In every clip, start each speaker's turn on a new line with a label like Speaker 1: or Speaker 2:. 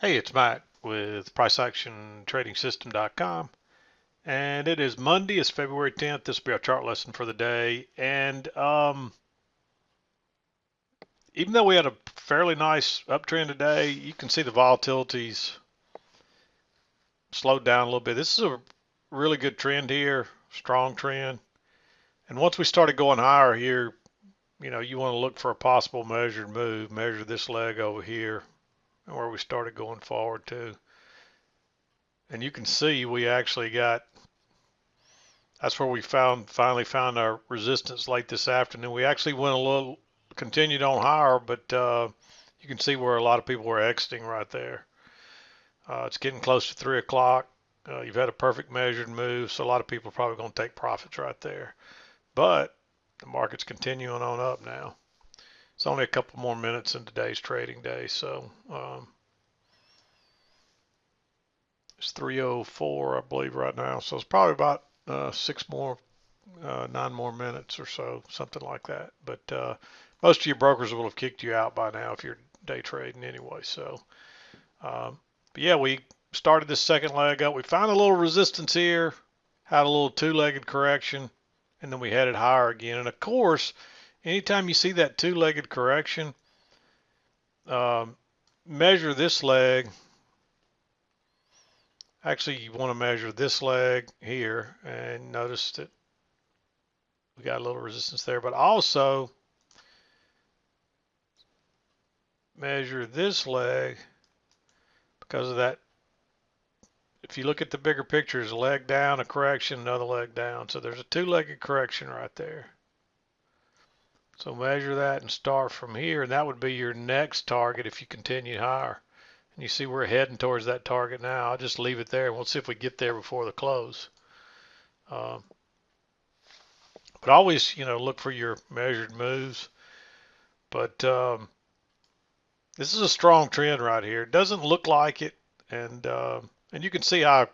Speaker 1: Hey, it's Matt with PriceActionTradingSystem.com, and it is Monday. It's February 10th. This will be our chart lesson for the day. And even though we had a fairly nice uptrend today, you can see the volatility's slowed down a little bit. This is a really good trend here, strong trend. And once we started going higher here, you want to look for a possible measured move, measure this leg over here, where we started going forward to. And you can see we actually got, that's where we finally found our resistance late this afternoon. We actually continued on higher, but you can see where a lot of people were exiting right there. It's getting close to 3 o'clock. You've had a perfect measured move, so a lot of people are probably going to take profits right there. But the market's continuing on up now. It's only a couple more minutes in today's trading day, so it's 3:04, I believe, right now. So it's probably about 9 more minutes or so, something like that. But most of your brokers will have kicked you out by now if you're day trading anyway. So, but yeah, we started this second leg up. We found a little resistance here, had a little two-legged correction, and then we headed higher again. And of course, anytime you see that two-legged correction, measure this leg. Actually, you want to measure this leg here, and notice that we got a little resistance there, but also measure this leg because of that. If you look at the bigger picture, there's a leg down, a correction, another leg down. So there's a two-legged correction right there. So measure that and start from here, and that would be your next target if you continue higher. And you see we're heading towards that target now. I'll just leave it there, and we'll see if we get there before the close. But always, look for your measured moves. But this is a strong trend right here. It doesn't look like it, and you can see how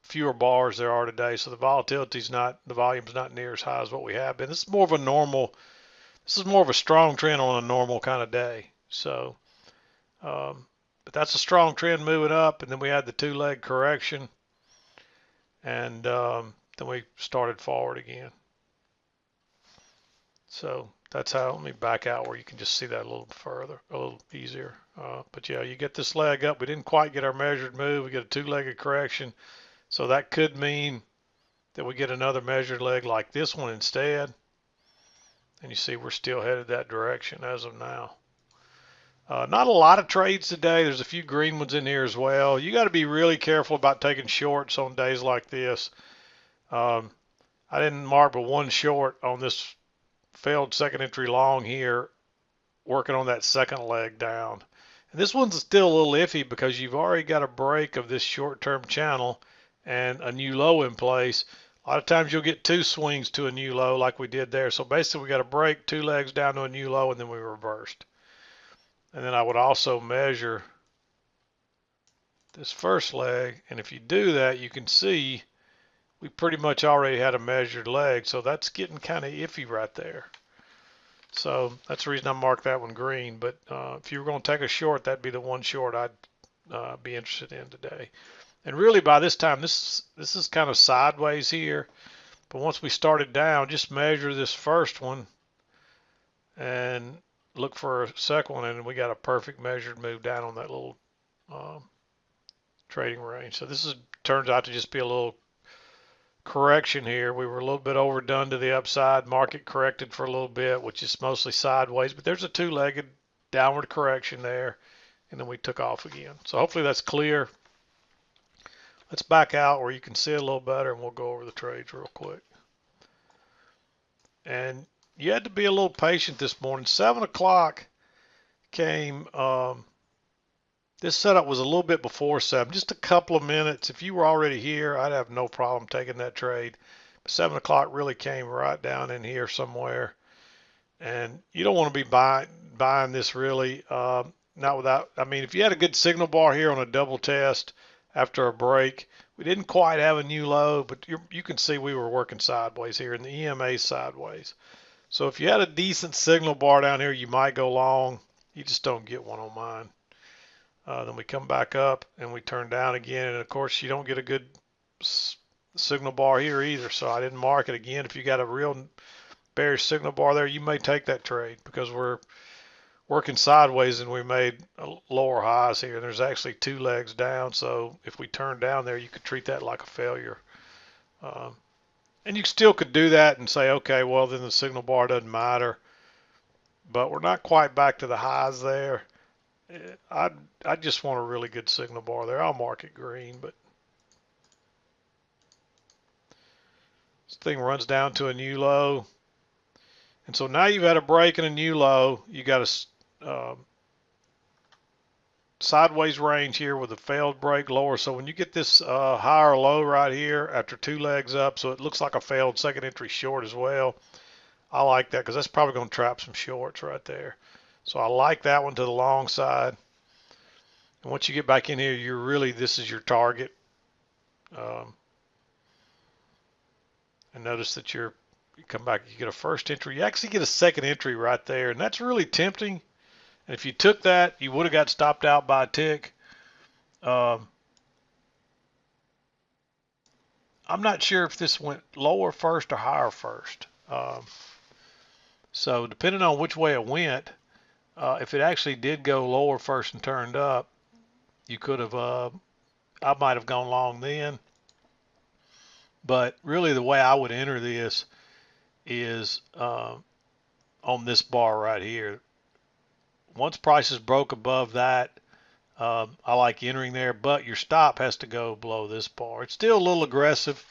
Speaker 1: fewer bars there are today. So the volume's not near as high as what we have been. This is more of a strong trend on a normal kind of day. So, but that's a strong trend moving up, and then we had the two-leg correction, and then we started forward again. So that's how, let me back out where you can just see that a little further, a little easier. But yeah, you get this leg up. We didn't quite get our measured move. We get a two-legged correction. So that could mean that we get another measured leg like this one instead. And you see we're still headed that direction as of now. Not a lot of trades today. There's a few green ones in here as well. You got to be really careful about taking shorts on days like this. I didn't mark but one short on this failed second entry long here, working on that second leg down. And this one's still a little iffy because you've already got a break of this short-term channel and a new low in place. A lot of times you'll get two swings to a new low like we did there. So basically we got a break, two legs down to a new low, and then we reversed. And then I would also measure this first leg, and if you do that, you can see we pretty much already had a measured leg, so that's getting kind of iffy right there. So that's the reason I marked that one green. But if you were going to take a short, that'd be the one short I'd be interested in today. And really by this time, this is kind of sideways here. But once we started down, just measure this first one and look for a second one, and we got a perfect measured move down on that little trading range. So this turns out to just be a little correction here. We were a little bit overdone to the upside. Market corrected for a little bit, which is mostly sideways, but there's a two-legged downward correction there, and then we took off again. So hopefully that's clear. Let's back out where you can see it a little better, and we'll go over the trades real quick. And you had to be a little patient this morning. 7 o'clock came. This setup was a little bit before 7, just a couple of minutes. If you were already here, I'd have no problem taking that trade. But 7 o'clock really came right down in here somewhere. And you don't want to be buying this really, not without, I mean, if you had a good signal bar here on a double test after a break, we didn't quite have a new low, but you can see we were working sideways here, and the EMA sideways. So if you had a decent signal bar down here, you might go long. You just don't get one on mine. Then we come back up and we turn down again. And of course, you don't get a good signal bar here either. So I didn't mark it again. If you got a real bearish signal bar there, you may take that trade because we're working sideways and we made lower highs here. There's actually 2 legs down. So if we turn down there, you could treat that like a failure. And you still could do that and say, okay, well, then the signal bar doesn't matter. But we're not quite back to the highs there. I just want a really good signal bar there. I'll mark it green, but this thing runs down to a new low. And so now you've had a break and a new low. You got a sideways range here with a failed break lower. So when you get this higher low right here after 2 legs up, so it looks like a failed second entry short as well. I like that because that's probably going to trap some shorts right there. So I like that one to the long side. And once you get back in here, you're really, this is your target. And notice that you come back, you get a first entry. You actually get a second entry right there, and that's really tempting. And if you took that, you would have got stopped out by a tick. I'm not sure if this went lower first or higher first. So depending on which way it went, if it actually did go lower first and turned up, you could have, I might have gone long then. But really the way I would enter this is on this bar right here. Once prices broke above that, I like entering there, but your stop has to go below this bar. It's still a little aggressive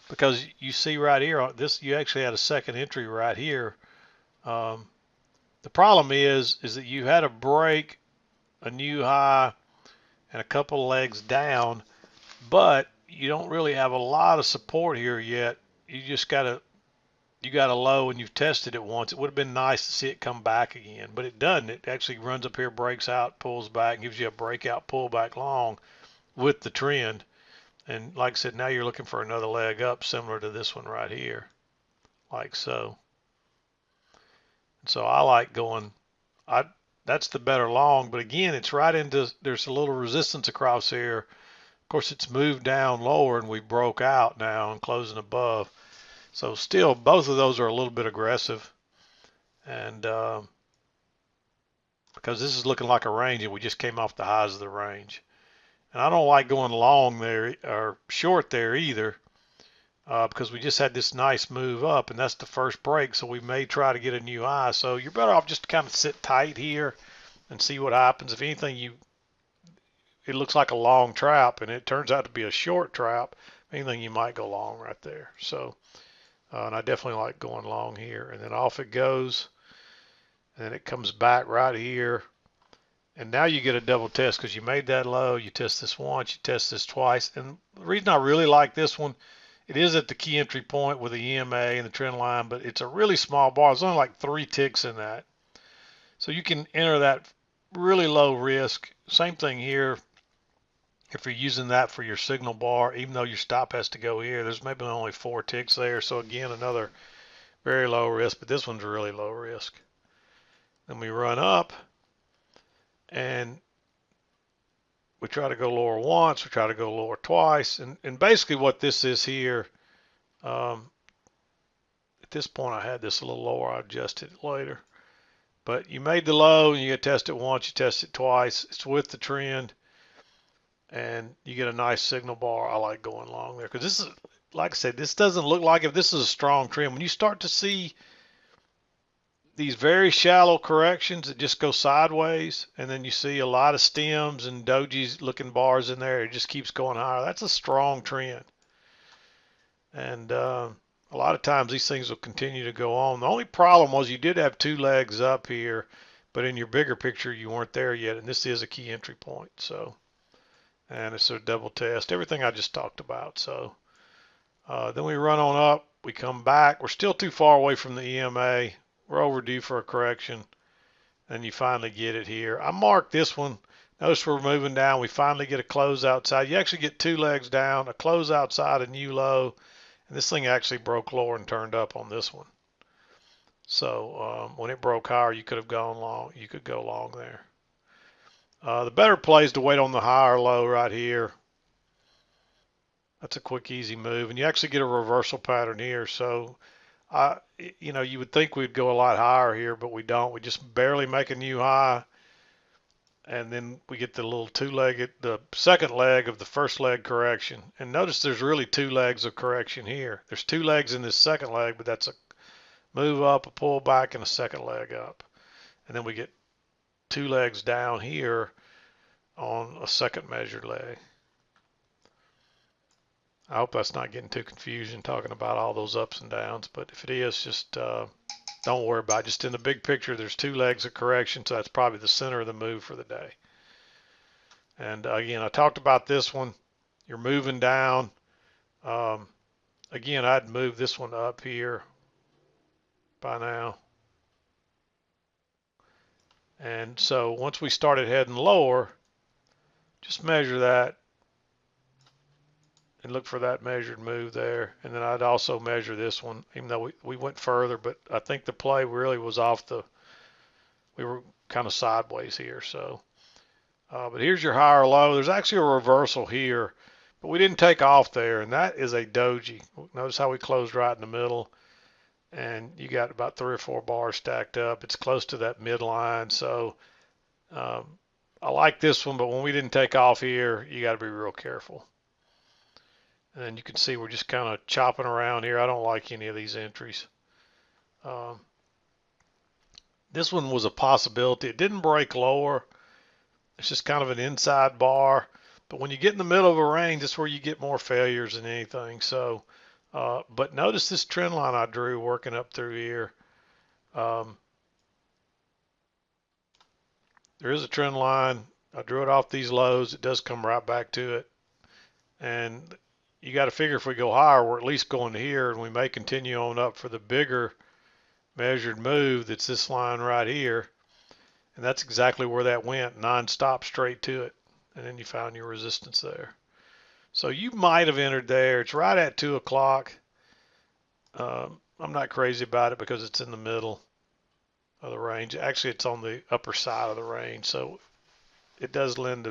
Speaker 1: because you see right here, this you actually had a second entry right here. The problem is that you had a break, a new high, and a couple legs down, but you don't really have a lot of support here yet. You just got a low and you've tested it once. It would have been nice to see it come back again, but it doesn't. It actually runs up here, breaks out, pulls back, gives you a breakout pullback long with the trend. And like I said, now you're looking for another leg up similar to this one right here, like so. And so I like going, that's the better long, but again, it's right into, there's a little resistance across here. Of course, it's moved down lower and we broke out now and closing above. So still, both of those are a little bit aggressive. And because this is looking like a range and we just came off the highs of the range. And I don't like going long there or short there either because we just had this nice move up and that's the first break. So we may try to get a new high. So you're better off just to kind of sit tight here and see what happens. If anything, it looks like a long trap and it turns out to be a short trap. If anything, you might go long right there. So, and I definitely like going long here. And then off it goes. And then it comes back right here. And now you get a double test because you made that low. You test this once, you test this twice. And the reason I really like this one, it is at the key entry point with the EMA and the trend line, but it's a really small bar. There's only like 3 ticks in that. So you can enter that really low risk. Same thing here. If you're using that for your signal bar, even though your stop has to go here, there's maybe only 4 ticks there. So again, another very low risk, but this one's really low risk. Then we run up and we try to go lower once, we try to go lower twice. And basically what this is here, at this point I had this a little lower, I'll adjust it later. But you made the low and you test it once, you test it twice. It's with the trend. And you get a nice signal bar. I like going long there because this is, like I said, this doesn't look like if this is a strong trend. When you start to see these very shallow corrections that just go sideways, and then you see a lot of stems and dojis looking bars in there, it just keeps going higher. That's a strong trend. And a lot of times these things will continue to go on. The only problem was you did have 2 legs up here, but in your bigger picture you weren't there yet, and this is a key entry point. So. And it's a double test, everything I just talked about. So then we run on up, we come back. We're still too far away from the EMA. We're overdue for a correction. And you finally get it here. I marked this one. Notice we're moving down. We finally get a close outside. You actually get 2 legs down, a close outside, a new low. And this thing actually broke lower and turned up on this one. So when it broke higher, you could have gone long. You could go long there. The better play is to wait on the high or low right here. That's a quick, easy move, and you actually get a reversal pattern here. So, you would think we'd go a lot higher here, but we don't. We just barely make a new high, and then we get the little the second leg of the first leg correction. And notice there's really two legs of correction here. There's two legs in this second leg, but that's a move up, a pull back, and a second leg up. And then we get two legs down here on a second measured leg. I hope that's not getting too confusing talking about all those ups and downs, but if it is, just don't worry about it. Just in the big picture, there's two legs of correction, so that's probably the center of the move for the day. And again, I talked about this one. You're moving down. Again, I'd move this one up here by now. And so once we started heading lower, just measure that and look for that measured move there. And then I'd also measure this one, even though we went further, but I think the play really was we were kind of sideways here. So, but here's your high or low. There's actually a reversal here, but we didn't take off there, and that is a doji. Notice how we closed right in the middle, and you got about 3 or 4 bars stacked up. It's close to that midline, so I like this one, but when we didn't take off here, you got to be real careful. And you can see we're just kind of chopping around here. I don't like any of these entries. This one was a possibility. It didn't break lower. It's just kind of an inside bar. But when you get in the middle of a range, that's where you get more failures than anything. So, but notice this trend line I drew working up through here. There is a trend line. I drew it off these lows. It does come right back to it. And you got to figure if we go higher, we're at least going here, and we may continue on up for the bigger measured move that's this line right here. And that's exactly where that went, non-stop straight to it. And then you found your resistance there. So you might have entered there. It's right at 2 o'clock. I'm not crazy about it because it's in the middle of the range. Actually, it's on the upper side of the range. So it does tend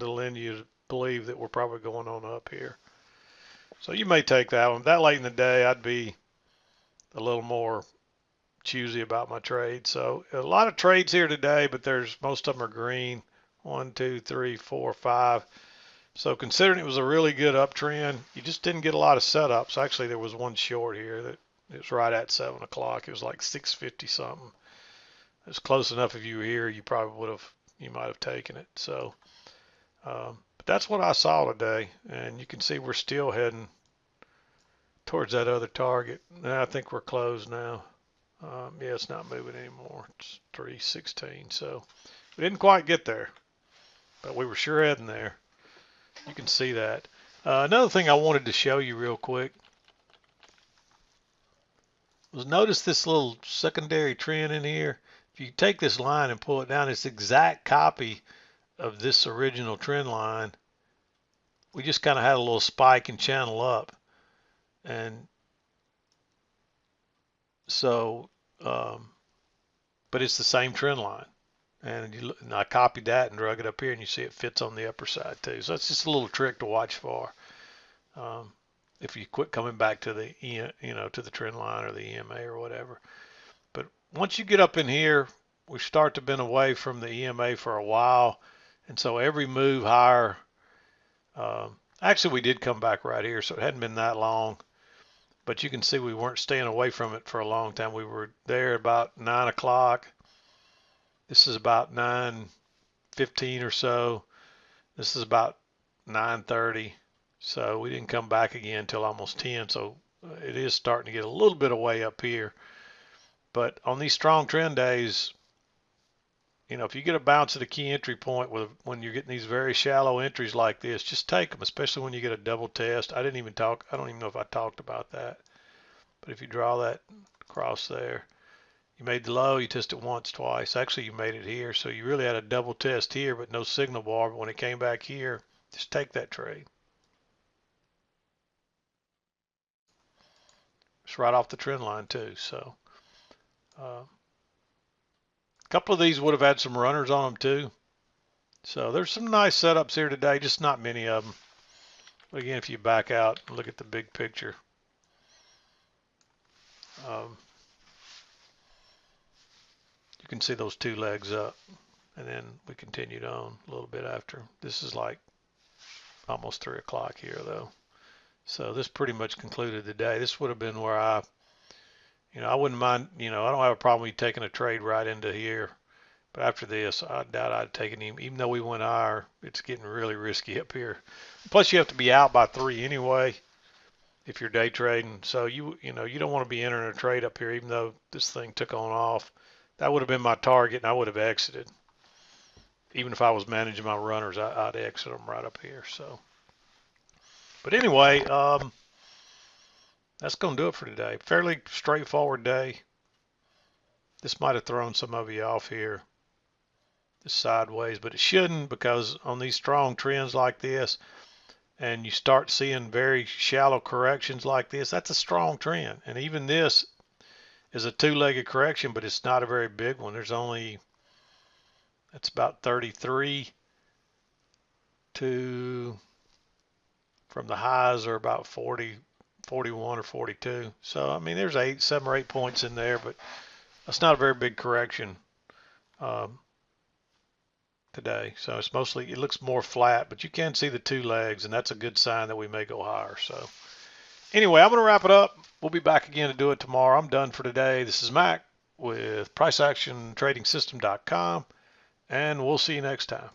Speaker 1: to lend you to believe that we're probably going on up here. So you may take that one. That late in the day, I'd be a little more choosy about my trade. So a lot of trades here today, but most of them are green. 1, 2, 3, 4, 5. So considering it was a really good uptrend, you just didn't get a lot of setups. Actually, there was one short here that it was right at 7 o'clock. It was like 650 something. It was close enough. If you were here, you might have taken it. So, but that's what I saw today, and you can see we're still heading towards that other target. Now I think we're closed now. Yeah, it's not moving anymore. It's 316. So we didn't quite get there, but we were sure heading there. You can see that. Another thing I wanted to show you real quick was notice this little secondary trend in here. If you take this line and pull it down, it's the exact copy of this original trend line. We just kind of had a little spike and channel up. And so, but it's the same trend line. And I copied that and drug it up here, and you see it fits on the upper side too. So that's just a little trick to watch for. If you quit coming back to the to the trend line or the EMA or whatever. But once you get up in here, we start to bend away from the EMA for a while, and so every move higher. Actually, we did come back right here, so it hadn't been that long. But you can see we weren't staying away from it for a long time. We were there about 9 o'clock. This is about 9:15 or so. This is about 9:30. So we didn't come back again until almost 10. So it is starting to get a little bit away up here. But on these strong trend days, if you get a bounce at a key entry point when you're getting these very shallow entries like this, just take them, especially when you get a double test. I don't even know if I talked about that. But if you draw that across there, you made the low, you tested it once, twice. Actually, you made it here. So you really had a double test here, but no signal bar. But when it came back here, just take that trade. It's right off the trend line too. So kind couple of these would have had some runners on them too. So there's some nice setups here today, just not many of them. Again, if you back out and look at the big picture, you can see those two legs up, and then we continued on a little bit after. This is like almost 3 o'clock here though. So this pretty much concluded the day. This would have been where I wouldn't mind, I don't have a problem with taking a trade right into here. But after this, I doubt I'd take it even though we went higher. It's getting really risky up here. Plus, you have to be out by 3 anyway if you're day trading. So you don't want to be entering a trade up here, even though this thing took on off. That would have been my target, and I would have exited. Even if I was managing my runners, I'd exit them right up here. So, but anyway, that's going to do it for today. Fairly straightforward day. This might have thrown some of you off here. Sideways, but it shouldn't, because on these strong trends like this, and you start seeing very shallow corrections like this, that's a strong trend. And even this is a two-legged correction, but it's not a very big one. It's about 33 to, from the highs are about 40, 41 or 42. So I mean, there's 7 or 8 points in there, but that's not a very big correction today. So it's mostly, it looks more flat, but you can see the 2 legs, and that's a good sign that we may go higher. So anyway, I'm going to wrap it up. We'll be back again to do it tomorrow. I'm done for today. This is Mac with PriceActionTradingSystem.com, and we'll see you next time.